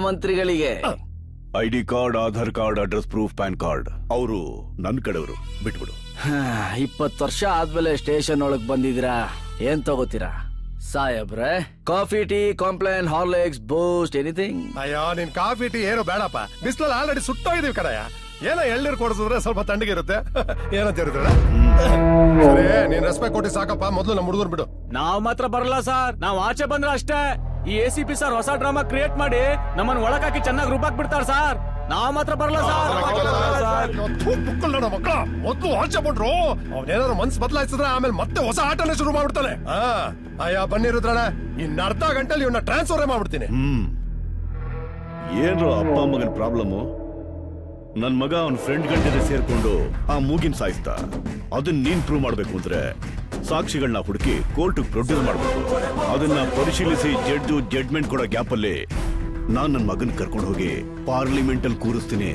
ಮಂತ್ರಿಗಳಿಗೆ ID card, Aadhaar card, address proof, PAN card. ಅವರು ನನ್ ಕಡೆಯವರು, ಬಿಟ್ಬಿಡು. 20 ವರ್ಷ ಆದ್ಮೇಲೆ ಸ್ಟೇಷನ್ ಒಳಗ್ ಬಂದಿದ್ದೀರಾ, ಏನ್ ತಗೋತೀರಾ ಸಾಹೇಬ್ರೆ? ಕಾಫಿ, ಟೀ, ಕಾಂಪ್ಲೇನ್, ಹಾರ್ಲಿಕ್ಸ್, ಬೂಸ್ಟ್, ಎನಿಥಿಂಗ್? ಅಯ್ಯೋ ನಿನ್ ಕಾಫಿ ಟೀ ಏನು ಬೇಡಪ್ಪ, ಬಿಸಿಲಲ್ಲಿ ಆಲ್ರೆಡಿ ಸುಟ್ಟೋಗಿದೀವಿ ಕಡೆಯ. ಏನೋ ಎಳ್ನೀರು ಕೊಡಿಸಿದ್ರೆ ಸ್ವಲ್ಪ ತಣ್ಣಗಿರುತ್ತೆ. ಏನಂತ ಹೇಳಿದ್ರೆ ಸರಿ, ನೀನ್ ರೆಸ್ಪೆಕ್ಟ್ ಕೊಟ್ಟಿ ಸಾಕಪ್ಪ. ಮೊದ್ಲು ನಮ್ಮ ಹುಡುಗರು ಬಿಡು. ನಾವ್ ಮಾತ್ರ ಬರಲ್ಲ ಸರ್, ನಾವ್ ಆಚೆ ಬಂದ್ರೆ ಅಷ್ಟೇ. ಈ ACP ಸರ್ ಹೊಸ ಡ್ರಾಮಾ ಕ್ರಿಯೇಟ್ ಮಾಡಿ ನಮ್ಮನ್ನ ಒಳಗಾಕಿ ಚೆನ್ನಾಗಿ ರೂಪಾಕ್ ಬಿಡ್ತಾರ ಸರ್. ನಾವ್ ಮಾತ್ರ ಬರಲ್ಲ ಮಕ್ಕಳ ಮೊದ್ಲು ಆಚೆ ಬಿಟ್ರು. ಅವನೇನಾದ್ರು ಮನ್ಸು ಬದಲಾಯಿಸಿದ್ರೆ ಆಮೇಲೆ ಮತ್ತೆ ಹೊಸ ಆಟನೇ ಶುರು ಮಾಡ್ಬಿಡ್ತಾನೆ. ಅಯ್ಯ ಬನ್ನಿ ರುದ್ರಣ್ಣ, ಇನ್ನ ಅರ್ಧ ಗಂಟೆಲಿ ಇವನ್ನ ಟ್ರಾನ್ಸ್ಫರ್ ಮಾಡ್ಬಿಡ್ತೀನಿ. ಏನ್ರೋ ಅಪ್ಪ ಮಗನ್ ಪ್ರಾಬ್ಲಮ್? ನನ್ ಮಗ ಅವನ್ ಫ್ರೆಂಡ್ ಗಂಟೆ ಸೇರ್ಕೊಂಡು ಆ ಮೂಗಿನ ಸಾಯಿಸ್ತಾ. ಅದನ್ನ ನೀನ್ ಪ್ರೂವ್ ಮಾಡ್ಬೇಕು ಅಂದ್ರೆ ಸಾಕ್ಷಿಗಳನ್ನ ಹುಡುಕಿ ಕೋರ್ಟ್ ಪ್ರೊಡ್ಯೂಸ್ ಮಾಡ್ಬೇಕು. ಅದನ್ನ ಪರಿಶೀಲಿಸಿ ಜಡ್ಜು ಜಡ್ಮೆಂಟ್ ಕೊಡೋ ಗ್ಯಾಪ್ ಅಲ್ಲಿ ನಾನ್ ನನ್ ಮಗನ್ ಕರ್ಕೊಂಡು ಹೋಗಿ ಪಾರ್ಲಿಮೆಂಟ್ ಅಲ್ಲಿ ಕೂರಿಸ್ತೀನಿ.